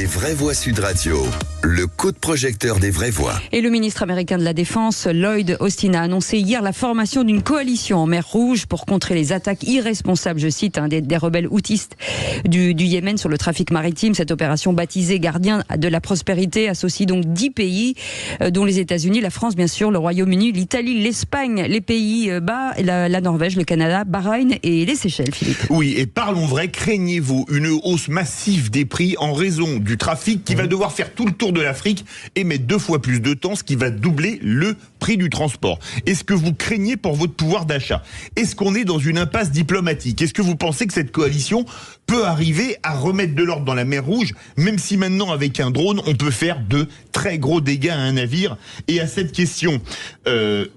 Vraies Voix Sud Radio, le coup de projecteur des vraies voix. Et le ministre américain de la Défense, Lloyd Austin, a annoncé hier la formation d'une coalition en mer Rouge pour contrer les attaques irresponsables, je cite, des rebelles houthistes du Yémen sur le trafic maritime. Cette opération baptisée Gardien de la prospérité associe donc 10 pays, dont les États-Unis, la France bien sûr, le Royaume-Uni, l'Italie, l'Espagne, les Pays-Bas, la Norvège, le Canada, Bahreïn et les Seychelles, Philippe. Oui, et parlons vrai, craignez-vous une hausse massive des prix en raison du trafic qui va devoir faire tout le tour de l'Afrique et mettre 2 fois plus de temps, ce qui va doubler le prix du transport? Est-ce que vous craignez pour votre pouvoir d'achat? Est-ce qu'on est dans une impasse diplomatique? Est-ce que vous pensez que cette coalition peut arriver à remettre de l'ordre dans la mer Rouge, même si maintenant avec un drone on peut faire de très gros dégâts à un navire? Et à cette question,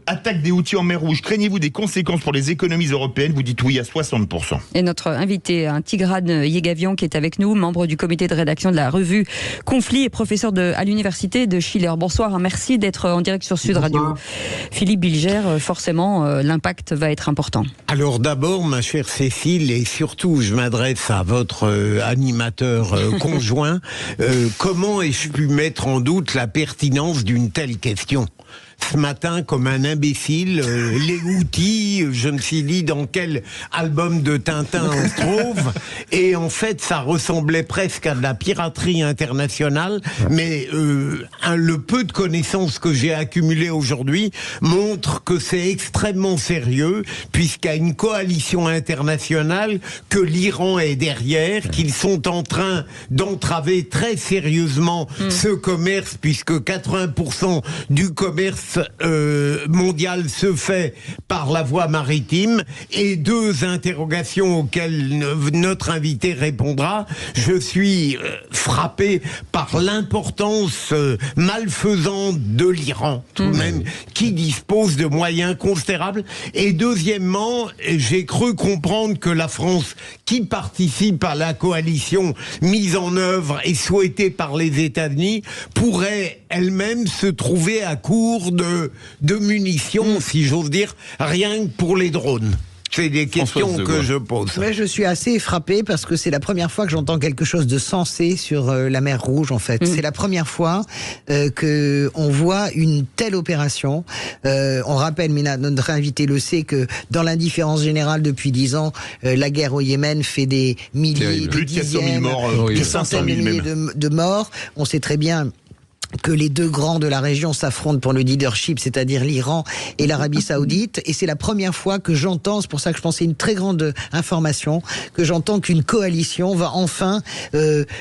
attaque des Houthis en mer Rouge, craignez-vous des conséquences pour les économies européennes? Vous dites oui à 60%. Et notre invité, Tigran Yegavian, qui est avec nous, membre du comité de rédaction de la revue Conflit et professeur à l'université de Schiller. Bonsoir, merci d'être en direct sur Sud Radio. Philippe Bilger, forcément, l'impact va être important. Alors d'abord, ma chère Cécile, et surtout je m'adresse à votre animateur conjoint, comment ai-je pu mettre en doute la pertinence d'une telle question ? Ce matin, comme un imbécile, les Houthis, je me suis dit dans quel album de Tintin on se trouve, et en fait ça ressemblait presque à de la piraterie internationale, mais le peu de connaissances que j'ai accumulées aujourd'hui montrent que c'est extrêmement sérieux, puisqu'il y a une coalition internationale, que l'Iran est derrière, qu'ils sont en train d'entraver très sérieusement ce commerce, puisque 80% du commerce mondial se fait par la voie maritime. Et 2 interrogations auxquelles notre invité répondra. Je suis frappé par l'importance malfaisante de l'Iran, tout de même, qui dispose de moyens considérables. Et deuxièmement, j'ai cru comprendre que la France, qui participe à la coalition mise en œuvre et souhaitée par les États-Unis, pourrait elle-même se trouver à court de munitions, si j'ose dire, rien que pour les drones. C'est des questions que je pose. Mais je suis assez frappé parce que c'est la première fois que j'entends quelque chose de sensé sur la mer Rouge, en fait. C'est la première fois que on voit une telle opération. On rappelle, mais notre invité le sait, que dans l'indifférence générale depuis 10 ans, la guerre au Yémen fait des milliers, des dizaines, des centaines de milliers de morts. On sait très bien que les 2 grands de la région s'affrontent pour le leadership, c'est-à-dire l'Iran et l'Arabie Saoudite. Et c'est la première fois que j'entends, c'est pour ça que je pensais une très grande information, que j'entends qu'une coalition va enfin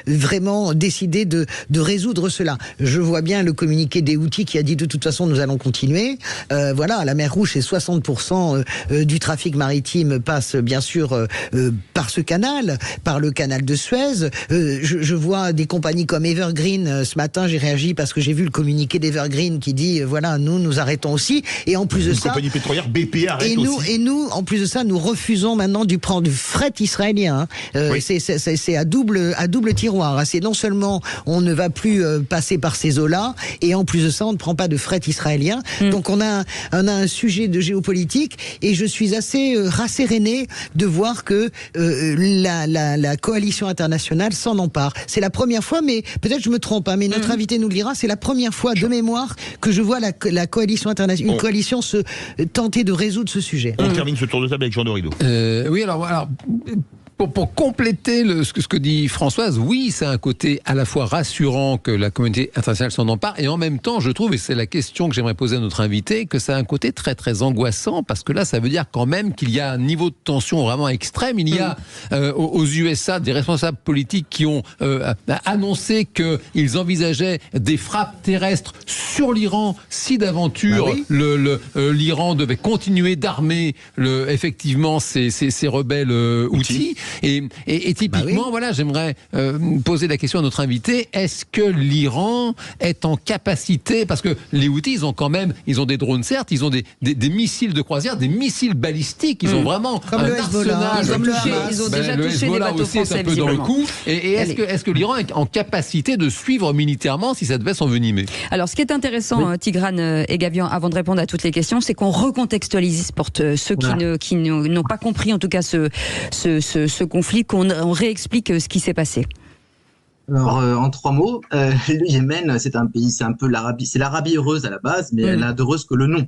vraiment décider de résoudre cela. Je vois bien le communiqué des Houthis qui a dit de toute façon nous allons continuer. Voilà, la mer Rouge, c'est 60% du trafic maritime passe bien sûr par ce canal, par le canal de Suez. Je vois des compagnies comme Evergreen. Ce matin, j'ai réagi parce que j'ai vu le communiqué d'Evergreen qui dit voilà, nous arrêtons aussi, et en plus de ça, compagnie pétrolière BP arrête aussi. Et nous, en plus de ça, nous refusons maintenant du fret israélien. Oui. C'est à double tiroir. C'est non seulement on ne va plus passer par ces eaux-là, et en plus de ça, on ne prend pas de fret israélien. Donc on a un sujet de géopolitique, et je suis assez rasséréné de voir que la coalition internationale s'en empare. C'est la première fois, mais peut-être je me trompe, hein, mais notre invité nous le dira. C'est la première fois de mémoire que je vois la coalition internationale, une coalition se tenter de résoudre ce sujet. On termine ce tour de table avec Jean Dorido. Oui, alors pour compléter ce que dit Françoise, oui, c'est un côté à la fois rassurant que la communauté internationale s'en empare, et en même temps, je trouve, et c'est la question que j'aimerais poser à notre invité, que ça a un côté très très angoissant, parce que là, ça veut dire quand même qu'il y a un niveau de tension vraiment extrême. Il y a aux USA des responsables politiques qui ont annoncé qu'ils envisageaient des frappes terrestres sur l'Iran si d'aventure l'Iran devait continuer d'armer effectivement ces rebelles houthis. Et typiquement, voilà, j'aimerais poser la question à notre invité, est-ce que l'Iran est en capacité, parce que les Houthis, ils ont des drones certes, ils ont des missiles de croisière, des missiles balistiques, ils ont vraiment comme un arsenal. Ils ont déjà touché des bateaux français, un peu dans le coup. Et est-ce que l'Iran est en capacité de suivre militairement si ça devait s'envenimer? Alors, ce qui est intéressant, Tigran Yegavian, avant de répondre à toutes les questions, c'est qu'on recontextualise pour ceux qui n'ont pas compris, en tout cas, ce conflit, qu'on réexplique ce qui s'est passé. Alors, en 3 mots, le Yémen, c'est un pays, c'est un peu l'Arabie, c'est l'Arabie heureuse à la base, mais elle n'a d'heureuse que le nom.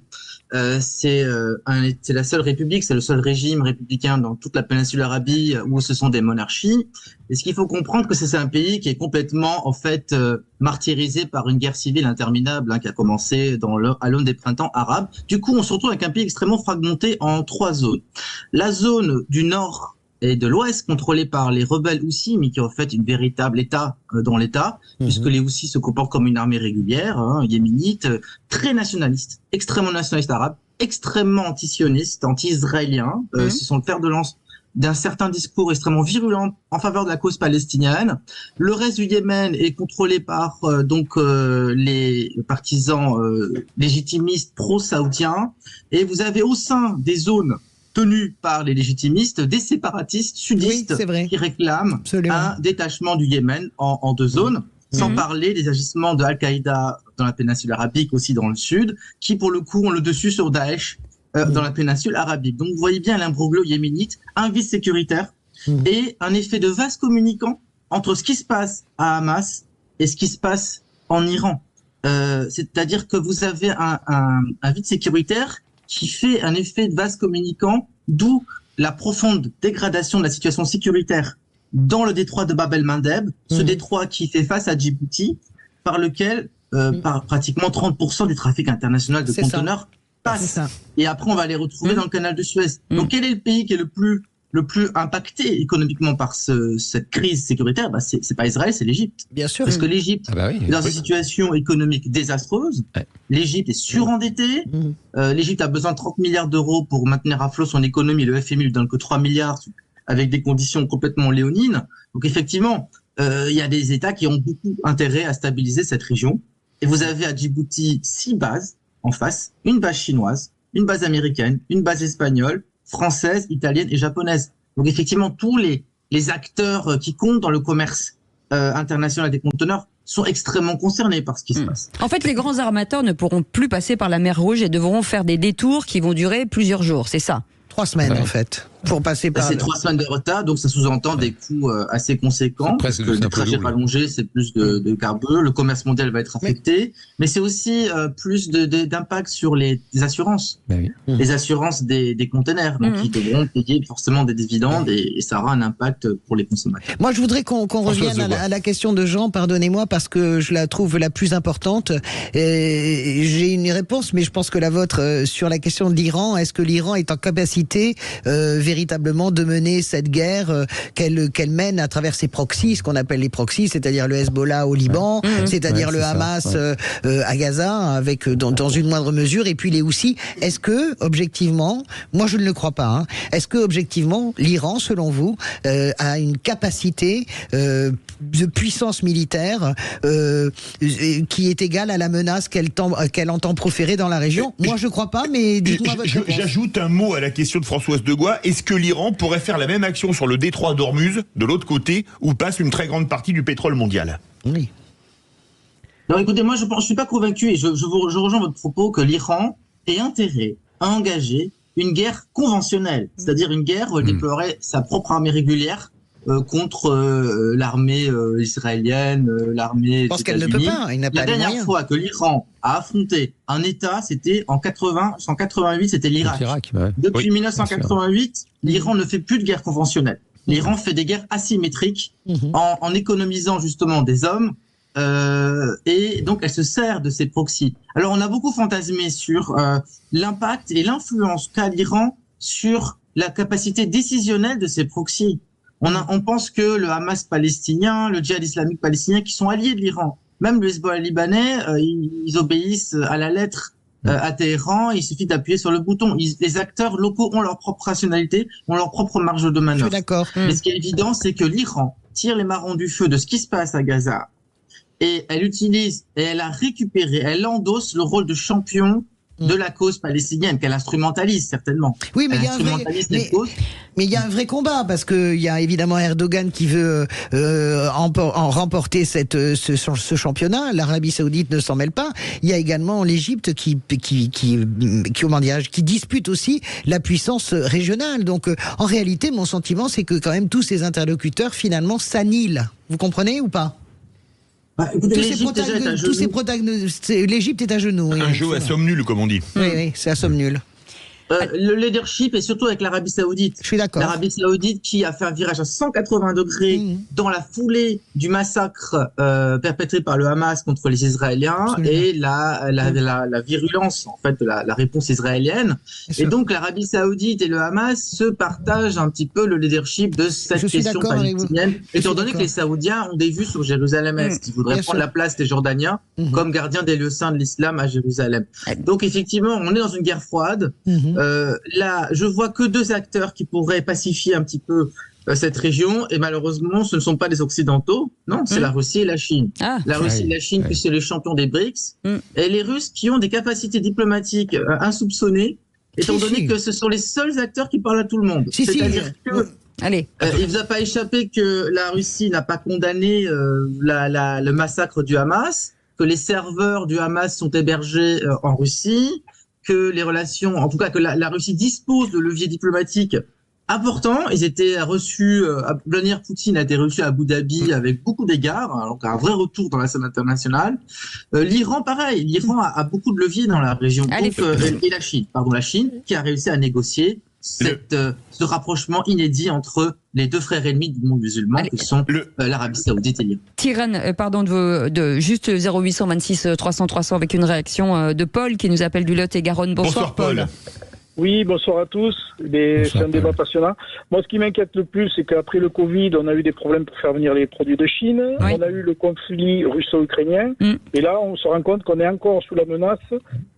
C'est la seule république, c'est le seul régime républicain dans toute la péninsule Arabie où ce sont des monarchies. Et ce qu'il faut comprendre, que c'est un pays qui est complètement, en fait, martyrisé par une guerre civile interminable qui a commencé à l'aune des printemps arabes. Du coup, on se retrouve avec un pays extrêmement fragmenté en 3 zones. La zone du nord et de l'Ouest, contrôlé par les rebelles Houssis, mais qui est en fait une véritable État dans l'État, puisque les Houssis se comportent comme une armée régulière, yéménite, très nationaliste, extrêmement nationaliste arabe, extrêmement anti-sioniste, anti-israélien. Ce sont le fer de lance d'un certain discours extrêmement virulent en faveur de la cause palestinienne. Le reste du Yémen est contrôlé par les partisans légitimistes pro-saoudiens, et vous avez au sein des zones tenus par les légitimistes, des séparatistes sudistes qui réclament un détachement du Yémen en 2 zones, sans parler des agissements de Al-Qaïda dans la péninsule arabique, aussi dans le sud, qui pour le coup ont le dessus sur Daesh dans la péninsule arabique. Donc vous voyez bien l'imbroglio yéménite, un vice sécuritaire et un effet de vase communicant entre ce qui se passe à Hamas et ce qui se passe en Iran. C'est-à-dire que vous avez un vide sécuritaire qui fait un effet de vase communicant, d'où la profonde dégradation de la situation sécuritaire dans le détroit de Bab el-Mandeb, ce détroit qui fait face à Djibouti, par lequel par pratiquement 30% du trafic international de conteneurs passe. Et après, on va les retrouver dans le canal de Suez. Donc, quel est le pays qui est le plus impacté économiquement par cette crise sécuritaire? C'est pas Israël, c'est l'Égypte. Bien sûr. Parce que l'Égypte est dans une situation économique désastreuse. L'Égypte est surendettée. L'Égypte a besoin de 30 milliards d'euros pour maintenir à flot son économie. Le FMI lui donne que 3 milliards avec des conditions complètement léonines. Donc effectivement, il y a des États qui ont beaucoup intérêt à stabiliser cette région. Et vous avez à Djibouti 6 bases en face, une base chinoise, une base américaine, une base espagnole, française, italienne et japonaise. Donc effectivement, tous les acteurs qui comptent dans le commerce international des conteneurs sont extrêmement concernés par ce qui se passe. En fait, les grands armateurs ne pourront plus passer par la mer Rouge et devront faire des détours qui vont durer plusieurs jours, c'est ça? 3 semaines en fait, pour passer par... C'est 3 semaines de retard, donc ça sous-entend des coûts assez conséquents. Parce que les trajets rallongés, c'est plus de carburant, le commerce mondial va être affecté, mais c'est aussi plus d'impact sur les assurances. Les assurances des containers, donc ils devront payer forcément des dividendes et ça aura un impact pour les consommateurs. Moi, je voudrais qu'on revienne à la question de Jean, pardonnez-moi, parce que je la trouve la plus importante. J'ai une réponse, mais je pense que la vôtre sur la question de l'Iran, est-ce que l'Iran est en capacité véritablement de mener cette guerre qu'elle mène à travers ses proxys, ce qu'on appelle les proxys, c'est-à-dire le Hezbollah au Liban, c'est-à-dire le Hamas à Gaza, avec dans une moindre mesure, et puis les Houthis. Est-ce que, objectivement, moi je ne le crois pas, est-ce que, objectivement, l'Iran, selon vous, a une capacité de puissance militaire qui est égale à la menace qu'elle entend proférer dans la région? Moi je ne crois pas, mais dites-moi votre réponse. J'ajoute un mot à la question de Françoise Degois. Est-ce que l'Iran pourrait faire la même action sur le détroit d'Ormuz, de l'autre côté, où passe une très grande partie du pétrole mondial? Oui. Alors écoutez, moi je suis pas convaincu, et je rejoins votre propos, que l'Iran ait intérêt à engager une guerre conventionnelle, c'est-à-dire une guerre où elle déploierait sa propre armée régulière contre l'armée israélienne, l'armée des États-Unis. Je pense qu'elle ne peut pas, il n'a pas les moyens. La dernière fois que l'Iran a affronté un État, c'était en 188, c'était l'Irak. Depuis 1988, l'Iran ne fait plus de guerre conventionnelle. L'Iran fait des guerres asymétriques en économisant justement des hommes, et donc elle se sert de ces proxys. Alors on a beaucoup fantasmé sur l'impact et l'influence qu'a l'Iran sur la capacité décisionnelle de ces proxys. On pense que le Hamas palestinien, le djihad islamique palestinien, qui sont alliés de l'Iran, même le Hezbollah libanais, ils obéissent à la lettre à Téhéran, il suffit d'appuyer sur le bouton. Les acteurs locaux ont leur propre rationalité, ont leur propre marge de manœuvre. Je suis d'accord. Mais ce qui est évident, c'est que l'Iran tire les marrons du feu de ce qui se passe à Gaza, et elle utilise, et elle a récupéré, elle endosse le rôle de champion de la cause palestinienne, qu'elle instrumentalise certainement. Oui, mais il y a un vrai combat, parce qu'il y a évidemment Erdogan qui veut en remporter ce championnat. L'Arabie Saoudite ne s'en mêle pas. Il y a également l'Égypte qui dispute aussi la puissance régionale. Donc, en réalité, mon sentiment, c'est que quand même tous ces interlocuteurs finalement s'annihilent. Vous comprenez ou pas ? Écoutez, l'Égypte déjà est à genoux. L'Égypte est à genoux. Oui, Un jeu à somme nulle, comme on dit. Oui, c'est à somme nulle. Le leadership est surtout avec l'Arabie Saoudite. Je suis d'accord. L'Arabie Saoudite qui a fait un virage à 180 degrés dans la foulée du massacre perpétré par le Hamas contre les Israéliens et la virulence en fait de la réponse israélienne. Et donc l'Arabie Saoudite et le Hamas se partagent un petit peu le leadership de cette question palestinienne, étant donné que les Saoudiens ont des vues sur Jérusalem-Est. Ils voudraient prendre la place des Jordaniens comme gardiens des lieux saints de l'islam à Jérusalem. Donc effectivement, on est dans une guerre froide. Là, je vois que deux acteurs qui pourraient pacifier un petit peu cette région, et malheureusement, ce ne sont pas les Occidentaux, non, c'est la Russie et la Chine. La Russie et la Chine, puisque c'est les champions des BRICS, et les Russes qui ont des capacités diplomatiques insoupçonnées, étant donné que ce sont les seuls acteurs qui parlent à tout le monde. C'est-à-dire que il ne vous a pas échappé que la Russie n'a pas condamné le massacre du Hamas, que les serveurs du Hamas sont hébergés en Russie, que les relations, en tout cas que la Russie dispose de leviers diplomatiques importants. Ils étaient reçus, Vladimir Poutine a été reçu à Abu Dhabi avec beaucoup d'égards, alors un vrai retour dans la scène internationale. L'Iran, pareil, l'Iran a beaucoup de leviers dans la région. Et la Chine qui a réussi à négocier ce rapprochement inédit entre les deux frères ennemis du monde musulman, qui sont l'Arabie Saoudite et l'Iran. Tirane, pardon, de juste 0826 300 300 avec une réaction de Paul qui nous appelle du Lot-et-Garonne. Bonsoir Paul. Oui, bonsoir à tous. C'est un débat passionnant. Moi, ce qui m'inquiète le plus, c'est qu'après le Covid, on a eu des problèmes pour faire venir les produits de Chine. Oui. On a eu le conflit russo-ukrainien. Et là, on se rend compte qu'on est encore sous la menace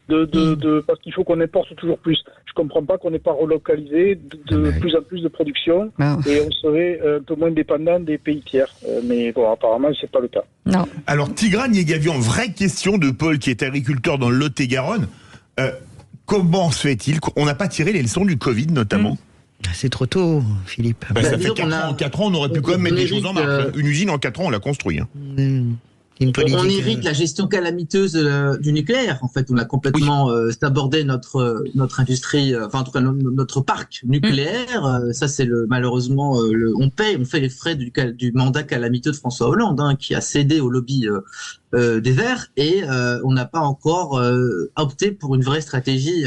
parce qu'il faut qu'on importe toujours plus. Je comprends pas qu'on n'ait pas relocalisé de plus en plus de production et on serait un peu moins dépendant des pays tiers. Mais bon, apparemment, c'est pas le cas. Non. Alors, Tigrane Yegavian, vraie question de Paul qui est agriculteur dans le Lot-et-Garonne. Comment se fait-il qu'on n'a pas tiré les leçons du Covid, notamment ? C'est trop tôt, Philippe. Ça fait 4 ans, on aurait pu quand même mettre des choses en marche. Une usine en 4 ans, on l'a construit. On hérite la gestion calamiteuse du nucléaire. En fait, on a complètement sabordé notre industrie, enfin en tout cas notre parc nucléaire. Ça, c'est malheureusement on fait les frais du mandat calamiteux de François Hollande, qui a cédé au lobby des Verts, et on n'a pas encore opté pour une vraie stratégie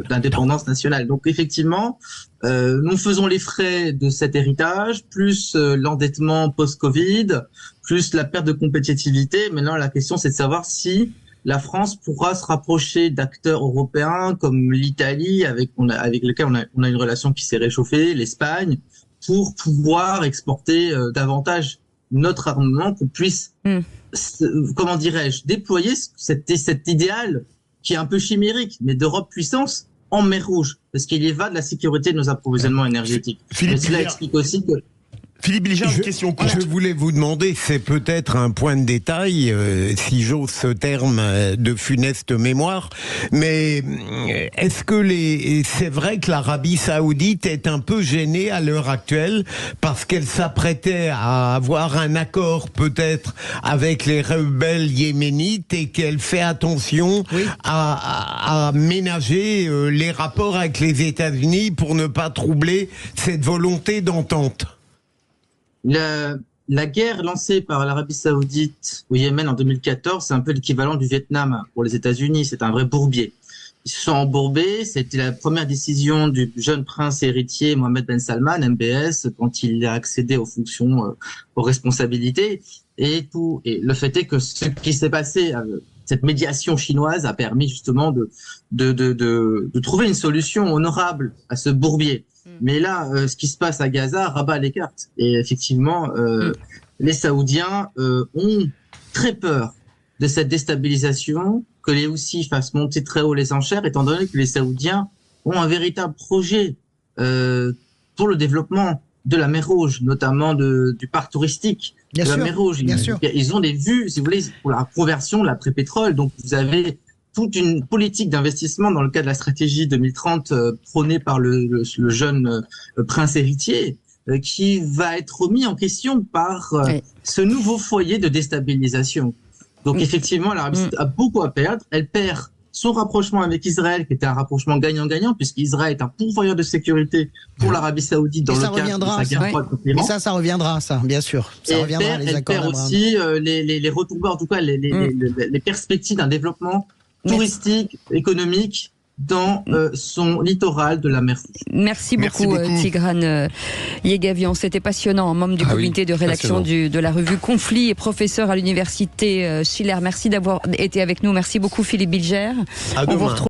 d'indépendance nationale. Donc effectivement, nous faisons les frais de cet héritage, plus l'endettement post-Covid, plus la perte de compétitivité. Maintenant, la question, c'est de savoir si la France pourra se rapprocher d'acteurs européens comme l'Italie, avec lesquels on a une relation qui s'est réchauffée, l'Espagne, pour pouvoir exporter davantage notre armement, qu'on puisse, comment dirais-je, déployer cet idéal qui est un peu chimérique, mais d'Europe puissance en mer Rouge, parce qu'il y va de la sécurité de nos approvisionnements énergétiques. Cela explique aussi que... Philippe Bilger, une question courte. Je voulais vous demander, c'est peut-être un point de détail, si j'ose ce terme de funeste mémoire, mais est-ce que c'est vrai que l'Arabie Saoudite est un peu gênée à l'heure actuelle parce qu'elle s'apprêtait à avoir un accord peut-être avec les rebelles yéménites et qu'elle fait attention à ménager les rapports avec les États-Unis pour ne pas troubler cette volonté d'entente? La guerre lancée par l'Arabie Saoudite au Yémen en 2014, c'est un peu l'équivalent du Vietnam pour les États-Unis. C'est un vrai bourbier. Ils se sont embourbés. C'était la première décision du jeune prince héritier Mohammed Ben Salman, MBS, quand il a accédé aux fonctions, aux responsabilités. Et le fait est que ce qui s'est passé, cette médiation chinoise a permis justement de trouver une solution honorable à ce bourbier. Mais là, ce qui se passe à Gaza rabat les cartes. Et effectivement, les Saoudiens ont très peur de cette déstabilisation, que les Houthis fassent monter très haut les enchères, étant donné que les Saoudiens ont un véritable projet pour le développement de la mer Rouge, notamment du parc touristique de la mer Rouge. Ils ont des vues, si vous voulez, pour la conversion de l'après-pétrole. Donc vous avez toute une politique d'investissement dans le cadre de la stratégie 2030 prônée par le jeune prince héritier, qui va être remis en question par ce nouveau foyer de déstabilisation. Donc effectivement, l'Arabie Saoudite a beaucoup à perdre. Elle perd son rapprochement avec Israël, qui était un rapprochement gagnant-gagnant, puisqu'Israël est un pourvoyeur de sécurité pour l'Arabie Saoudite dans le cadre de sa guerre froide contre l'Iran. Et ça reviendra, ça, bien sûr. Ça reviendra, les accords d'Abraham. Aussi les retombées, en tout cas les perspectives d'un développement touristique, économique, dans son littoral de la mer Rouge. Merci beaucoup. Tigran Yegavian. C'était passionnant, membre du comité de rédaction de la revue Conflit et professeur à l'université Schiller. Merci d'avoir été avec nous. Merci beaucoup Philippe Bilger. À demain.